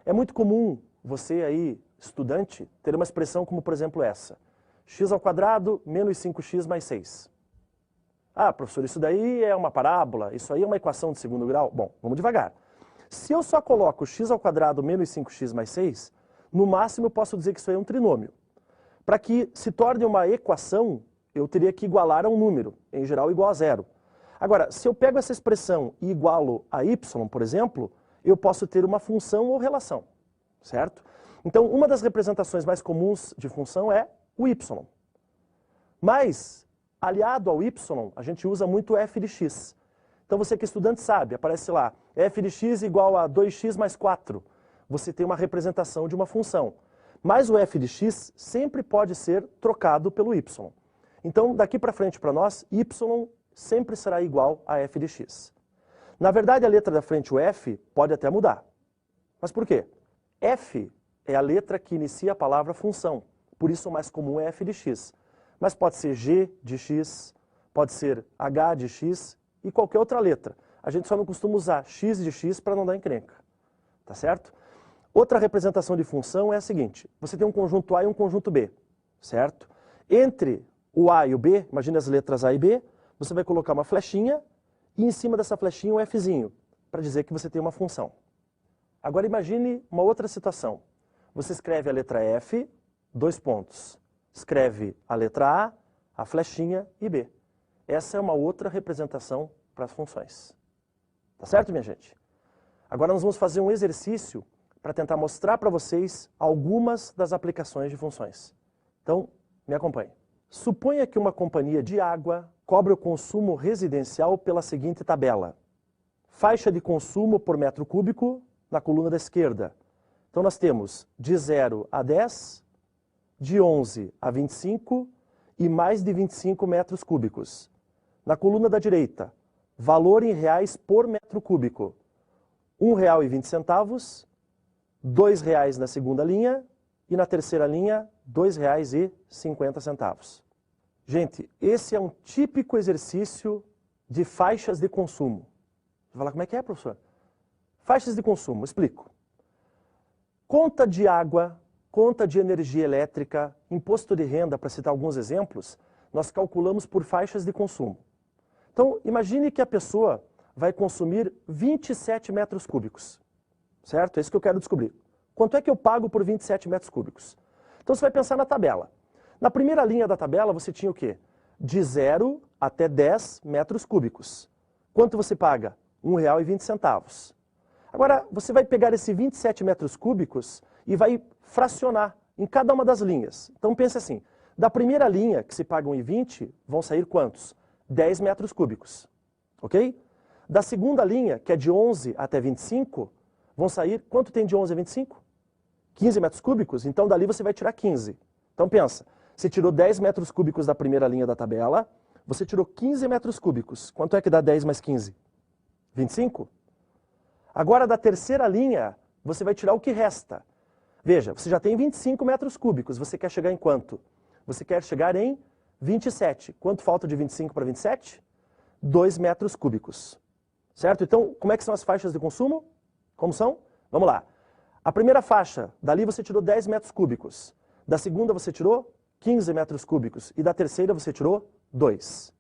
É muito comum você aí, estudante, ter uma expressão como, por exemplo, essa. X ao quadrado menos 5x mais 6. Ah, professor, isso daí é uma parábola, isso aí é uma equação de segundo grau. Bom, vamos devagar. Se eu só coloco x ao quadrado menos 5x mais 6, no máximo eu posso dizer que isso aí é um trinômio. Para que se torne uma equação, eu teria que igualar a um número, em geral igual a zero. Agora, se eu pego essa expressão e igualo a y, por exemplo, eu posso ter uma função ou relação, certo? Então, uma das representações mais comuns de função é o y. Mas, aliado ao y, a gente usa muito f de x. Então, você que é estudante sabe, aparece lá, f de x igual a 2x mais 4. Você tem uma representação de uma função. Mas o f de x sempre pode ser trocado pelo y. Então, daqui para frente para nós, y sempre será igual a f de x. Na verdade, a letra da frente, o f, pode até mudar. Mas por quê? F é a letra que inicia a palavra função. Por isso, o mais comum é f de x. Mas pode ser g de x, pode ser h de x e qualquer outra letra. A gente só não costuma usar x de x para não dar encrenca. Tá certo? Outra representação de função é a seguinte. Você tem um conjunto A e um conjunto B, certo? Entre o A e o B, imagine as letras A e B, você vai colocar uma flechinha e em cima dessa flechinha um Fzinho, para dizer que você tem uma função. Agora imagine uma outra situação. Você escreve a letra F, 2 pontos. Escreve a letra A, flechinha e B. Essa é uma outra representação para as funções. Tá certo, minha gente? Agora nós vamos fazer um exercício para tentar mostrar para vocês algumas das aplicações de funções. Então, me acompanhe. Suponha que uma companhia de água cobre o consumo residencial pela seguinte tabela. Faixa de consumo por metro cúbico na coluna da esquerda. Então nós temos de 0 a 10, de 11 a 25 e mais de 25 metros cúbicos. Na coluna da direita, valor em reais por metro cúbico. R$ 1,20, R$ 2,00 na segunda linha e na terceira linha, R$ 2,50. Gente, esse é um típico exercício de faixas de consumo. Você vai falar, como é que é, professor? Faixas de consumo, explico. Conta de água, conta de energia elétrica, imposto de renda, para citar alguns exemplos, nós calculamos por faixas de consumo. Então, imagine que a pessoa vai consumir 27 metros cúbicos. Certo? É isso que eu quero descobrir. Quanto é que eu pago por 27 metros cúbicos? Então você vai pensar na tabela. Na primeira linha da tabela você tinha o quê? De 0 até 10 metros cúbicos. Quanto você paga? R$ 1,20. Agora, você vai pegar esses 27 metros cúbicos e vai fracionar em cada uma das linhas. Então pense assim, da primeira linha, que se paga R$ 1,20, vão sair quantos? 10 metros cúbicos. Ok? Da segunda linha, que é de 11 até 25, vão sair, quanto tem de 11 a 25? 15 metros cúbicos, então dali você vai tirar 15. Então pensa, você tirou 10 metros cúbicos da primeira linha da tabela, você tirou 15 metros cúbicos. Quanto é que dá 10 mais 15? 25? Agora da terceira linha, você vai tirar o que resta. Veja, você já tem 25 metros cúbicos, você quer chegar em quanto? Você quer chegar em 27. Quanto falta de 25 para 27? 2 metros cúbicos. Certo? Então, como é que são as faixas de consumo? Como são? Vamos lá. A primeira faixa, dali você tirou 10 metros cúbicos. Da segunda você tirou 15 metros cúbicos. E da terceira você tirou 2.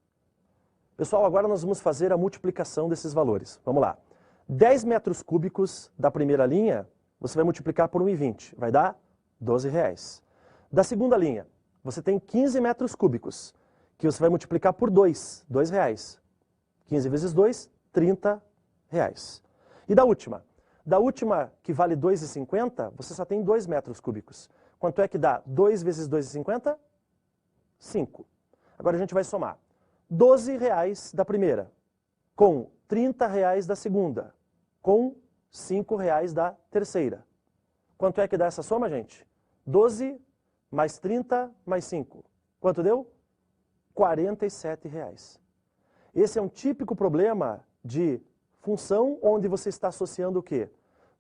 Pessoal, agora nós vamos fazer a multiplicação desses valores. Vamos lá. 10 metros cúbicos da primeira linha, você vai multiplicar por 1,20. Vai dar R$ 12,00. Da segunda linha, você tem 15 metros cúbicos, que você vai multiplicar por 2, R$ 2,00. 15 vezes 2, R$ 30,00. E da última? Da última, que vale R$ 2,50, você só tem 2 metros cúbicos. Quanto é que dá 2 vezes 2,50? 5. Agora a gente vai somar. R$ 12,00 da primeira, com R$ 30,00 da segunda, com R$ 5,00 da terceira. Quanto é que dá essa soma, gente? 12 mais 30 mais 5. Quanto deu? R$ 47,00. Esse é um típico problema de função onde você está associando o quê?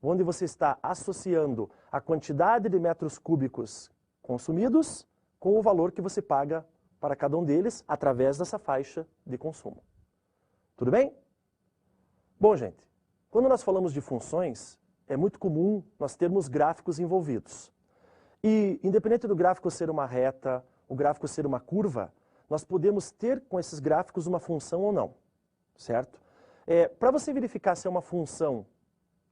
Onde você está associando a quantidade de metros cúbicos consumidos com o valor que você paga para cada um deles através dessa faixa de consumo. Tudo bem? Bom, gente, quando nós falamos de funções, é muito comum nós termos gráficos envolvidos. E, independente do gráfico ser uma reta, o gráfico ser uma curva, nós podemos ter com esses gráficos uma função ou não, certo? Para você verificar se é uma função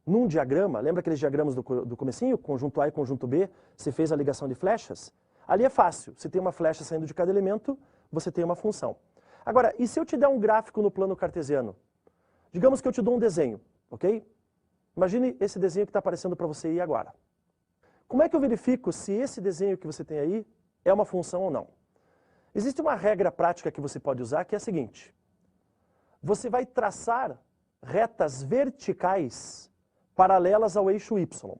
num diagrama, lembra aqueles diagramas do comecinho, conjunto A e conjunto B, você fez a ligação de flechas? Ali é fácil, você tem uma flecha saindo de cada elemento, você tem uma função. Agora, e se eu te der um gráfico no plano cartesiano? Digamos que eu te dou um desenho, ok? Imagine esse desenho que está aparecendo para você aí agora. Como é que eu verifico se esse desenho que você tem aí é uma função ou não? Existe uma regra prática que você pode usar que é a seguinte. Você vai traçar retas verticais paralelas ao eixo Y.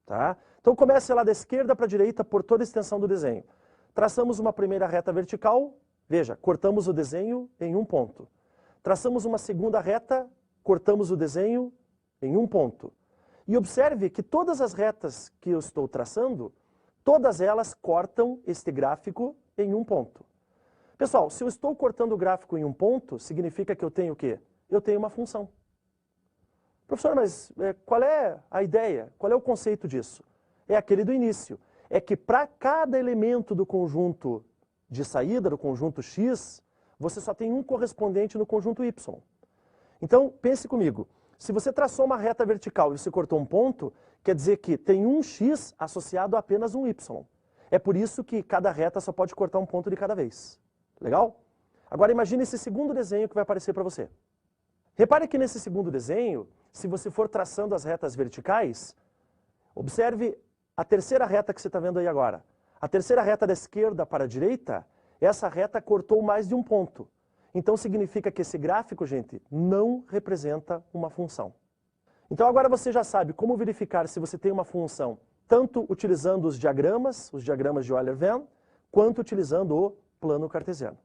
Tá? Então comece lá da esquerda para a direita por toda a extensão do desenho. Traçamos uma primeira reta vertical, veja, cortamos o desenho em um ponto. Traçamos uma segunda reta, cortamos o desenho em um ponto. E observe que todas as retas que eu estou traçando, todas elas cortam este gráfico em um ponto. Pessoal, se eu estou cortando o gráfico em um ponto, significa que eu tenho o quê? Eu tenho uma função. Professor, mas qual é a ideia? Qual é o conceito disso? É aquele do início. É que para cada elemento do conjunto de saída, do conjunto X, você só tem um correspondente no conjunto Y. Então, pense comigo. Se você traçou uma reta vertical e você cortou um ponto, quer dizer que tem um X associado a apenas um Y. É por isso que cada reta só pode cortar um ponto de cada vez. Legal? Agora imagine esse segundo desenho que vai aparecer para você. Repare que nesse segundo desenho, se você for traçando as retas verticais, observe a terceira reta que você está vendo aí agora. A terceira reta da esquerda para a direita, essa reta cortou mais de um ponto. Então significa que esse gráfico, gente, não representa uma função. Então agora você já sabe como verificar se você tem uma função, tanto utilizando os diagramas de Euler-Venn, quanto utilizando o plano cartesiano.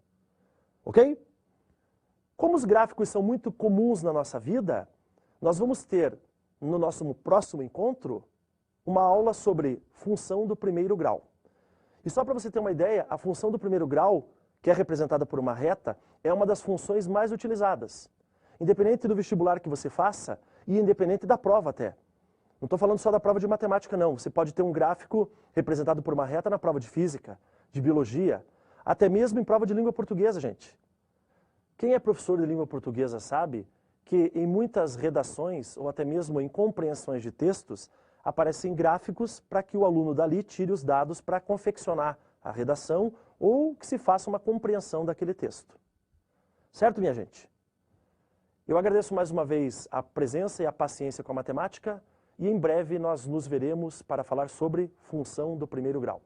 Ok? Como os gráficos são muito comuns na nossa vida, nós vamos ter, no nosso próximo encontro, uma aula sobre função do primeiro grau. E só para você ter uma ideia, a função do primeiro grau, que é representada por uma reta, é uma das funções mais utilizadas. Independente do vestibular que você faça, e independente da prova até. Não estou falando só da prova de matemática, não. Você pode ter um gráfico representado por uma reta na prova de física, de biologia, até mesmo em prova de língua portuguesa, gente. Quem é professor de língua portuguesa sabe que em muitas redações, ou até mesmo em compreensões de textos, aparecem gráficos para que o aluno dali tire os dados para confeccionar a redação ou que se faça uma compreensão daquele texto. Certo, minha gente? Eu agradeço mais uma vez a presença e a paciência com a matemática e em breve nós nos veremos para falar sobre função do primeiro grau.